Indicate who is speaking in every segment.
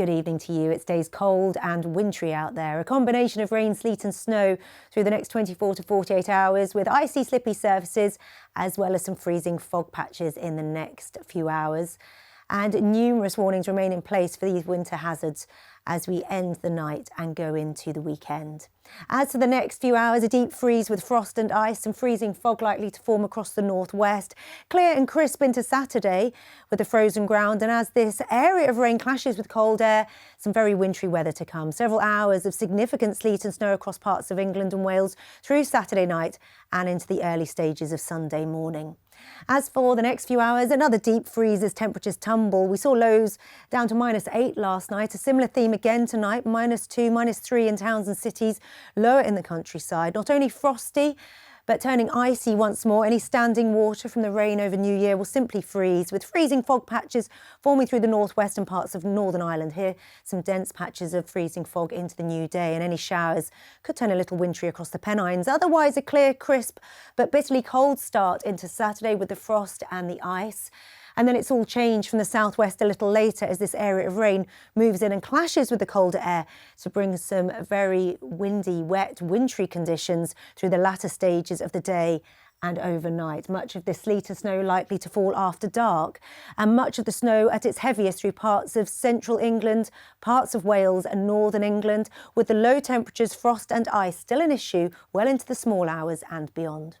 Speaker 1: Good evening to you. It stays cold and wintry out there. A combination of rain, sleet and snow through the next 24 to 48 hours with icy, slippy surfaces as well as some freezing fog patches in the next few hours. And numerous warnings remain in place for these winter hazards as we end the night and go into the weekend. As for the next few hours, a deep freeze with frost and ice and freezing fog likely to form across the northwest. Clear and crisp into Saturday with the frozen ground. And as this area of rain clashes with cold air, some very wintry weather to come. Several hours of significant sleet and snow across parts of England and Wales through Saturday night and into the early stages of Sunday morning. As for the next few hours, another deep freeze as temperatures tumble. We saw lows down to -8 last night. A similar theme again tonight, -2, -3 in towns and cities, lower in the countryside. Not only frosty, but turning icy once more. Any standing water from the rain over New Year will simply freeze, with freezing fog patches forming through the northwest and parts of Northern Ireland. Here, some dense patches of freezing fog into the new day, and any showers could turn a little wintry across the Pennines. Otherwise, a clear, crisp but bitterly cold start into Saturday with the frost and the ice. And then it's all changed from the southwest a little later as this area of rain moves in and clashes with the colder air to bring some very windy, wet, wintry conditions through the latter stages of the day and overnight. Much of the sleet and snow likely to fall after dark, and much of the snow at its heaviest through parts of central England, parts of Wales and northern England, with the low temperatures, frost and ice still an issue well into the small hours and beyond.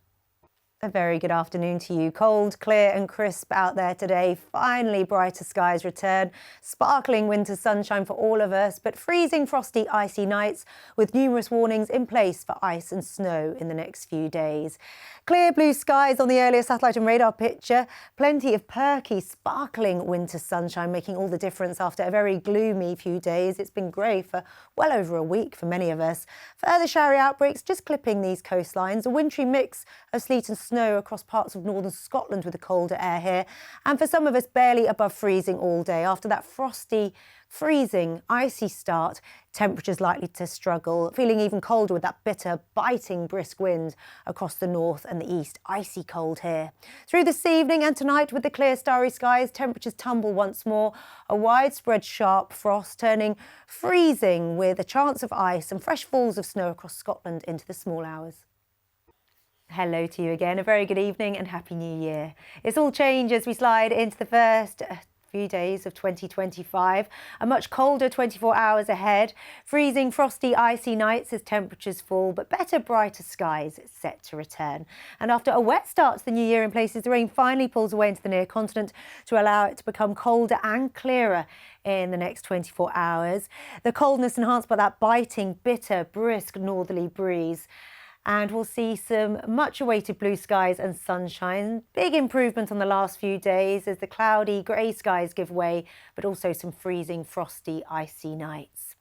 Speaker 1: A very good afternoon to you. Cold, clear and crisp out there today. Finally, brighter skies return. Sparkling winter sunshine for all of us, but freezing, frosty, icy nights with numerous warnings in place for ice and snow in the next few days. Clear blue skies on the earlier satellite and radar picture. Plenty of perky, sparkling winter sunshine making all the difference after a very gloomy few days. It's been grey for well over a week for many of us. Further showery outbreaks just clipping these coastlines. A wintry mix of sleet and snow across parts of northern Scotland with the colder air here, and for some of us barely above freezing all day. After that frosty, freezing, icy start, temperatures likely to struggle, feeling even colder with that bitter, biting, brisk wind across the north and the east. Icy cold here. Through this evening and tonight with the clear, starry skies, temperatures tumble once more. A widespread sharp frost turning freezing with a chance of ice and fresh falls of snow across Scotland into the small hours. Hello to you again. A very good evening and Happy New Year. It's all change as we slide into the first few days of 2025. A much colder 24 hours ahead. Freezing, frosty, icy nights as temperatures fall, but better, brighter skies set to return. And after a wet start to the new year in places, the rain finally pulls away into the near continent to allow it to become colder and clearer in the next 24 hours. The coldness enhanced by that biting, bitter, brisk northerly breeze. And we'll see some much awaited blue skies and sunshine. Big improvement on the last few days as the cloudy grey skies give way, but also some freezing, frosty, icy nights.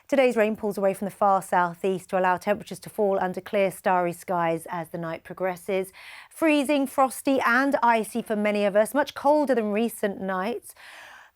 Speaker 1: Today's rain pulls away from the far southeast to allow temperatures to fall under clear, starry skies as the night progresses. Freezing, frosty and icy for many of us, much colder than recent nights.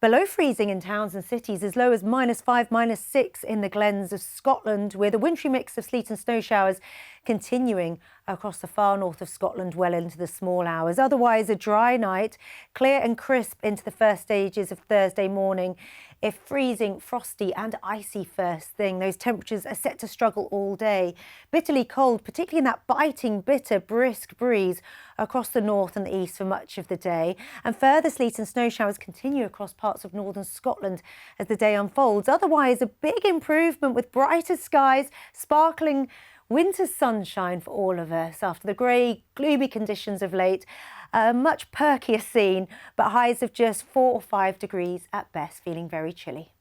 Speaker 1: Below freezing in towns and cities, as low as -5, -6 in the glens of Scotland, with a wintry mix of sleet and snow showers continuing across the far north of Scotland well into the small hours. Otherwise, a dry night, clear and crisp into the first stages of Thursday morning. If freezing, frosty and icy first thing, those temperatures are set to struggle all day. Bitterly cold, particularly in that biting, bitter, brisk breeze across the north and the east for much of the day. And further sleet and snow showers continue across parts of northern Scotland as the day unfolds. Otherwise, a big improvement with brighter skies, sparkling winter sunshine for all of us after the grey, gloomy conditions of late. A much perkier scene, but highs of just 4 or 5 degrees at best, feeling very chilly.